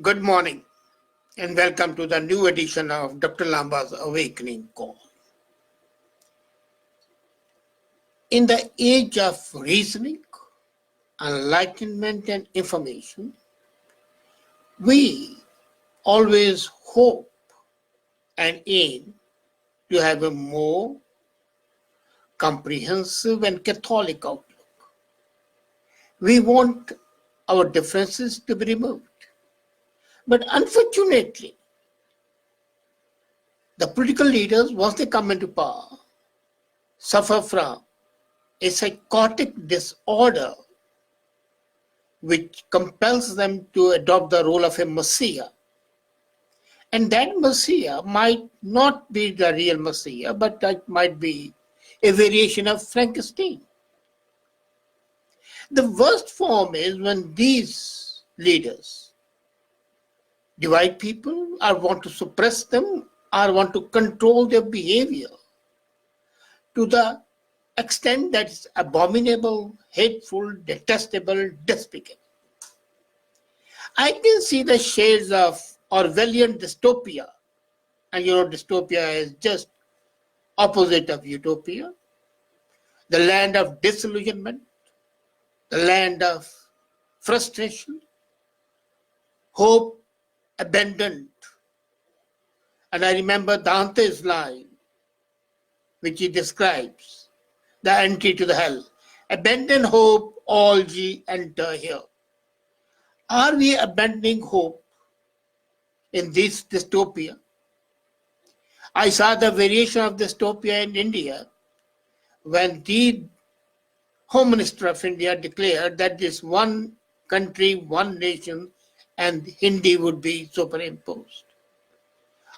Good morning and welcome to the new edition of Dr. Lamba's Awakening Call. In the age of reasoning, enlightenment, and information, we always hope and aim to have a more comprehensive and Catholic outlook. We want our differences to be removed. But unfortunately, the political leaders, once they come into power, suffer from a psychotic disorder which compels them to adopt the role of a messiah. And that messiah might not be the real messiah, but that might be a variation of Frankenstein. The worst form is when these leaders divide people or want to suppress them or want to control their behavior to the extent that is abominable, hateful, detestable, despicable. I can see the shades of Orwellian dystopia, and dystopia is just opposite of utopia, the land of disillusionment, the land of frustration, hope abandoned. And I remember Dante's line, which he describes the entry to the hell. Abandon hope, all ye enter here. Are we abandoning hope in this dystopia? I saw the variation of dystopia in India when the Home Minister of India declared that this one country, one nation, and Hindi would be superimposed.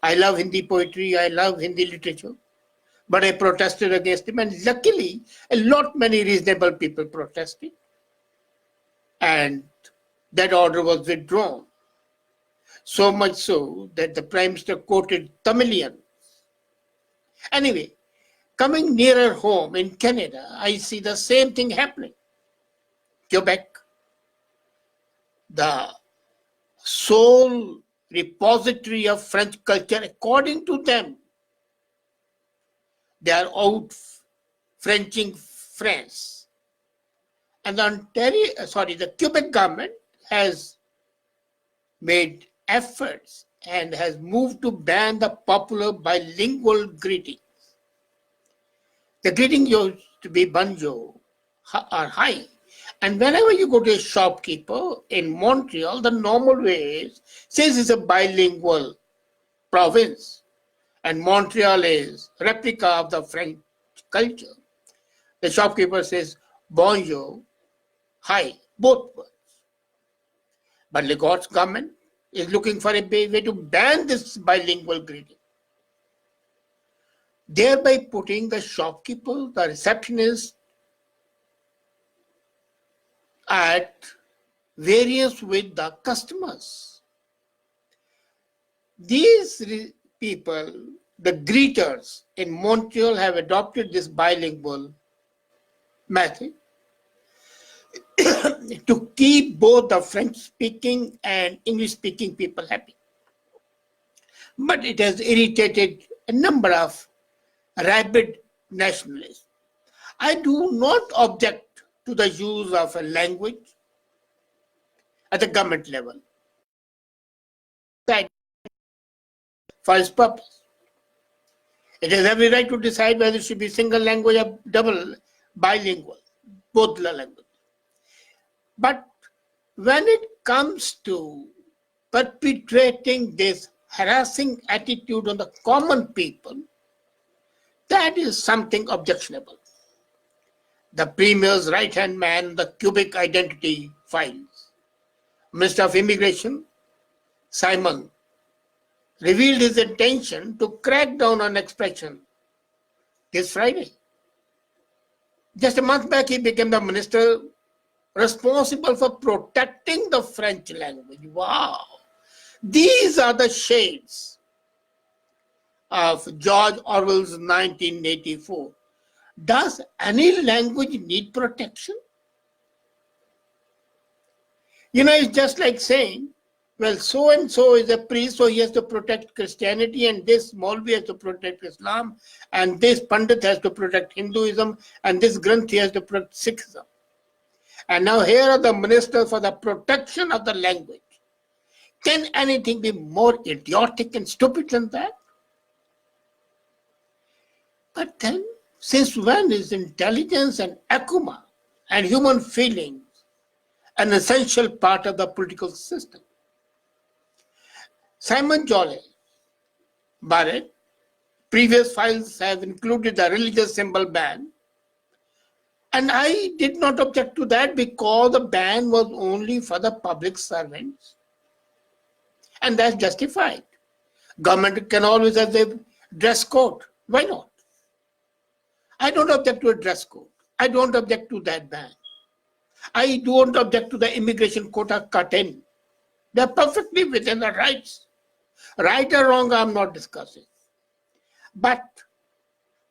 I love Hindi poetry, I love Hindi literature, but I protested against him, and luckily, many reasonable people protested, and that order was withdrawn. So much so that the Prime Minister quoted Tamilian. Anyway, coming nearer home in Canada, I see the same thing happening. Quebec, the sole repository of French culture, according to them, they are out Frenching France. And the Quebec government has made efforts and has moved to ban the popular bilingual greetings. The greeting used to be bonjour or hi. And whenever you go to a shopkeeper in Montreal, the normal way is, since it's a bilingual province, and Montreal is a replica of the French culture, the shopkeeper says bonjour, hi, both words. But Legault's government is looking for a way to ban this bilingual greeting, thereby putting the shopkeeper, the receptionist, at variance with the customers. These people, the greeters in Montreal, have adopted this bilingual method to keep both the French-speaking and English-speaking people happy. But it has irritated a number of rabid nationalists. I do not object to the use of a language at the government level for its purpose. It has every right to decide whether it should be single language or double bilingual, both the languages. But when it comes to perpetrating this harassing attitude on the common people, that is something objectionable. The Premier's right-hand man, the Quebec identity files, Minister of Immigration, Simon, revealed his intention to crack down on expression this Friday. Just a month back, he became the minister responsible for protecting the French language. Wow! These are the shades of George Orwell's 1984. Does any language need protection? It's just like saying, well, so and so is a priest, so he has to protect Christianity, and this Maulvi has to protect Islam, and this Pandit has to protect Hinduism, and this Granthi has to protect Sikhism. And now here are the ministers for the protection of the language. Can anything be more idiotic and stupid than that? But then, since when is intelligence and akuma and human feelings an essential part of the political system? Simon Jolley Barrett, previous files have included the religious symbol ban, and I did not object to that because the ban was only for the public servants, and that's justified. Government can always have a dress code. Why not? I don't object to a dress code. I don't object to that ban. I don't object to the immigration quota cut in. They're perfectly within the rights. Right or wrong, I'm not discussing. But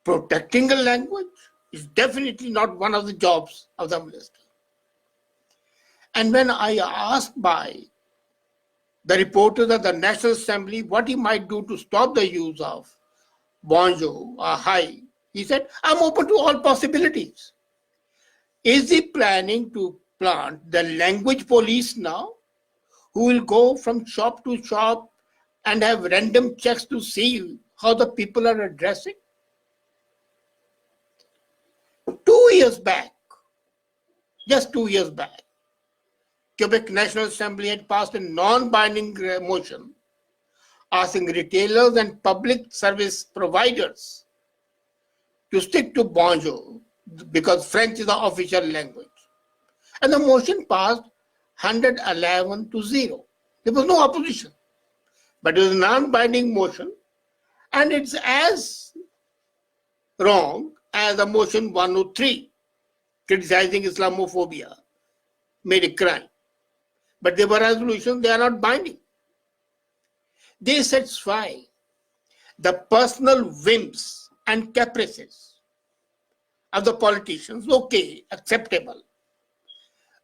protecting a language is definitely not one of the jobs of the minister. And when I asked by the reporters of the National Assembly what he might do to stop the use of bonjo or hai, he said, I'm open to all possibilities. Is he planning to plant the language police now, who will go from shop to shop and have random checks to see how the people are addressing? 2 years back, just 2 years back, Quebec National Assembly had passed a non-binding motion asking retailers and public service providers to stick to bonjour because French is the official language. And the motion passed 111 to 0. There was no opposition. But it was a non-binding motion, and it's as wrong as the motion 103, criticizing Islamophobia, made a crime. But they were resolutions, they are not binding. They satisfy the personal whims and caprices of the politicians, okay, acceptable.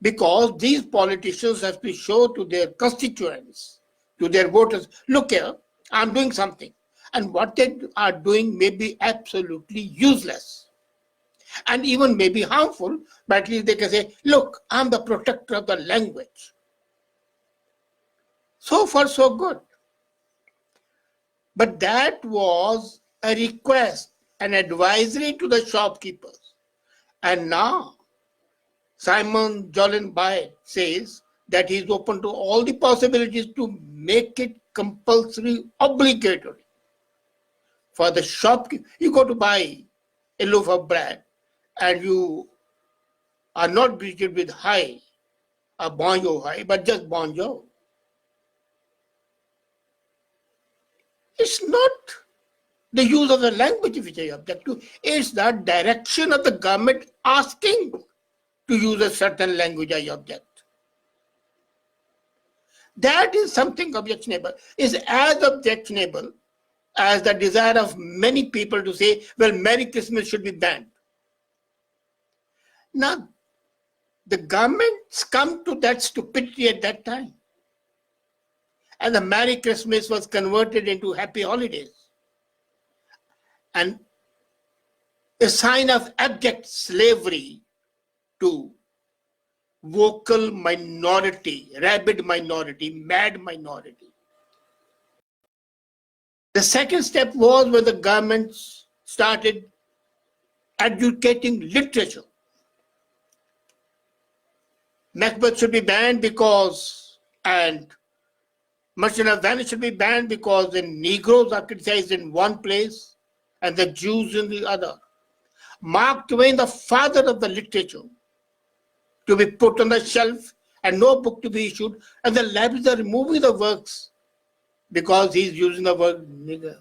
Because these politicians have to show to their constituents, to their voters, look here, I'm doing something. And what they are doing may be absolutely useless and even may be harmful, but at least they can say, look, I'm the protector of the language. So far, so good. But that was a request, an advisory to the shopkeepers. And now, Simon Jolley says that he's open to all the possibilities to make it compulsory, obligatory for the shopkeeper. You go to buy a loaf of bread and you are not greeted with hi, or bonjour hi, but just bonjour. It's not the use of the language which I object to, it's the direction of the government asking to use a certain language I object. That is something objectionable. Is as objectionable as the desire of many people to say, well, Merry Christmas should be banned. Now, the government's come to that stupidity at that time. And the Merry Christmas was converted into Happy Holidays. And a sign of abject slavery to vocal minority, rabid minority, mad minority. The second step was when the government started educating literature. Macbeth should be banned because, and Merchant of Venice should be banned because the Negroes are criticized in one place and the Jews in the other. Mark Twain, the father of the literature, to be put on the shelf and no book to be issued, and the libraries are removing the works because he's using the word nigger.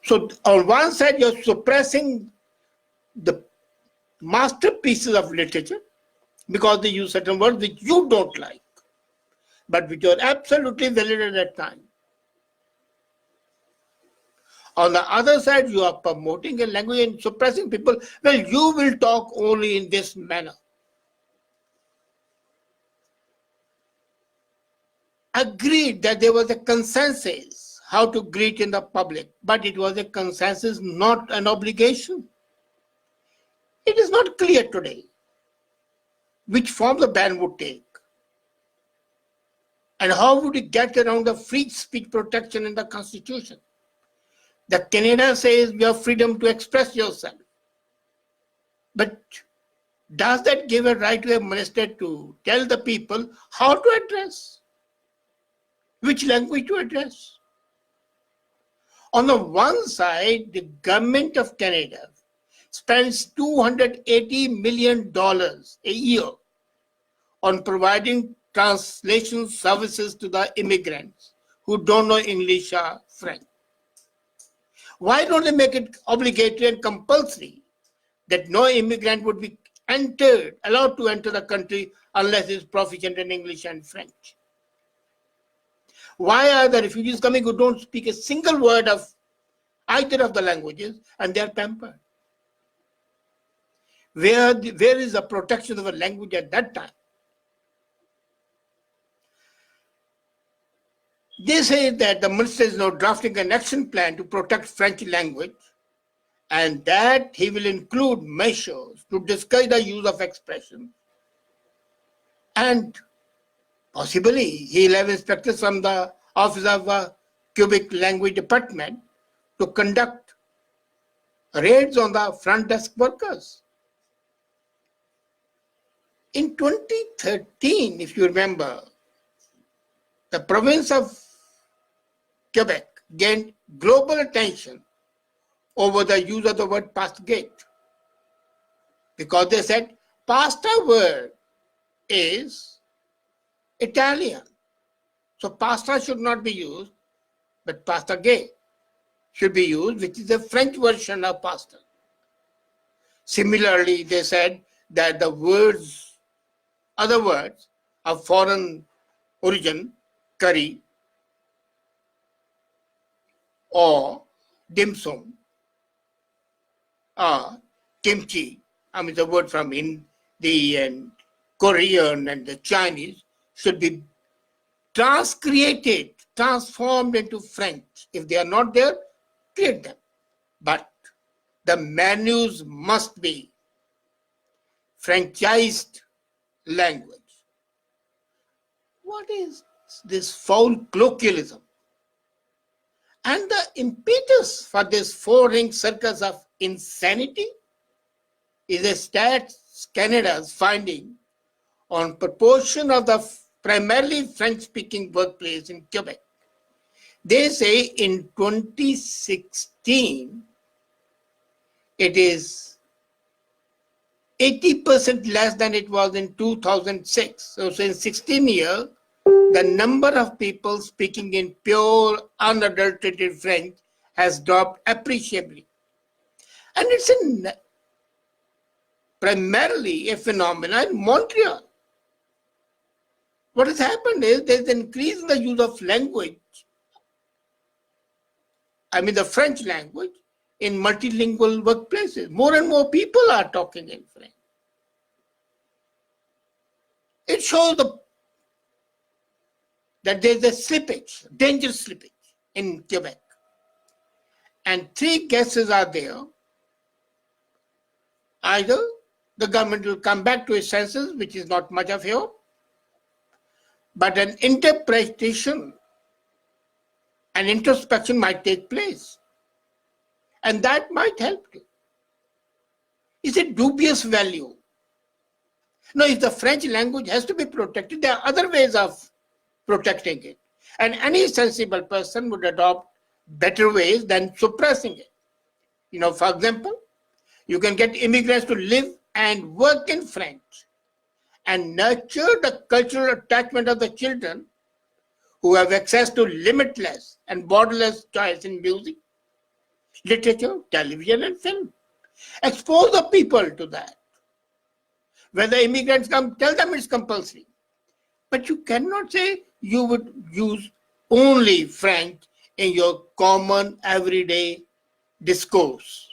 So on one side, you're suppressing the masterpieces of literature because they use certain words which you don't like, but which are absolutely valid at that time. On the other side, you are promoting a language and suppressing people. Well, you will talk only in this manner. agreed that there was a consensus how to greet in the public, but it was a consensus, not an obligation. It is not clear today which form the ban would take. And how would it get around the free speech protection in the Constitution? The Canada says you have freedom to express yourself. But does that give a right to a minister to tell the people how to address? Which language to address? On the one side, the government of Canada spends $280 million a year on providing translation services to the immigrants who don't know English or French. Why don't they make it obligatory and compulsory that no immigrant would be allowed to enter the country unless he's proficient in English and French? Why are the refugees coming who don't speak a single word of either of the languages and they're pampered? Where is the protection of a language at that time? They say that the minister is now drafting an action plan to protect French language, and that he will include measures to discourage the use of expression, and possibly he'll have inspectors from the Office of Quebec Language Department to conduct raids on the front desk workers. In 2013, if you remember, the province of Quebec gained global attention over the use of the word pastegate, because they said pasta word is Italian. So pasta should not be used, but pastegate should be used, which is the French version of pasta. Similarly, they said that the other words of foreign origin, curry or dim sum, kimchi, the word from Hindi and Korean and the Chinese, should be transformed into French. If they are not there, create them. But the menus must be franchised language. What is this foul colloquialism? And the impetus for this four-ring circus of insanity is a Stats Canada's finding on proportion of the primarily French-speaking workplace in Quebec. They say in 2016, it is 80% less than it was in 2006. So in 16 years, the number of people speaking in pure, unadulterated French has dropped appreciably. And it's primarily a phenomenon in Montreal. What has happened is there's an increase in the use of language, the French language, in multilingual workplaces. More and more people are talking in French. It shows that there's a slippage, dangerous slippage in Quebec. And three guesses are there. Either the government will come back to its senses, which is not much of hope, but an interpretation and introspection might take place. And that might help you. It's a dubious value. Now, if the French language has to be protected, there are other ways of protecting it. And any sensible person would adopt better ways than suppressing it. For example, you can get immigrants to live and work in French and nurture the cultural attachment of the children who have access to limitless and borderless choice in music, literature, television, and film. Expose the people to that. When the immigrants come, tell them it's compulsory. But you cannot say you would use only French in your common everyday discourse.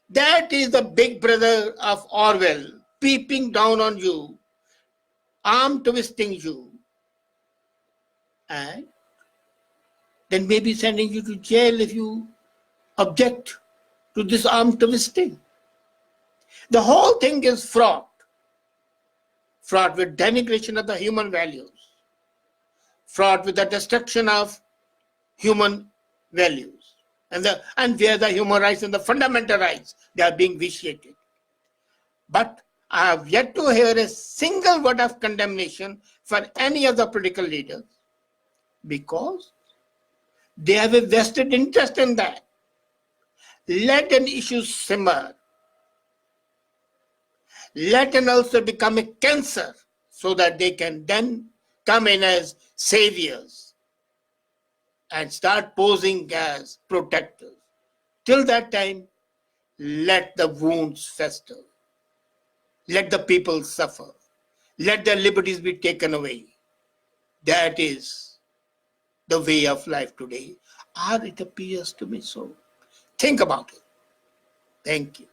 That is the big brother of Orwell peeping down on you, arm twisting you, and then maybe sending you to jail if you object to this arm twisting. The whole thing is fraught with denigration of the human values, fraught with the destruction of human values, and where the human rights and the fundamental rights, they are being vitiated. But I have yet to hear a single word of condemnation for any of the political leaders, because they have a vested interest in that. Let an issue simmer. Let an ulcer become a cancer so that they can then come in as saviors and start posing as protectors. Till that time, let the wounds fester. Let the people suffer. Let their liberties be taken away. That is the way of life today, or it appears to me so. Think about it. Thank you.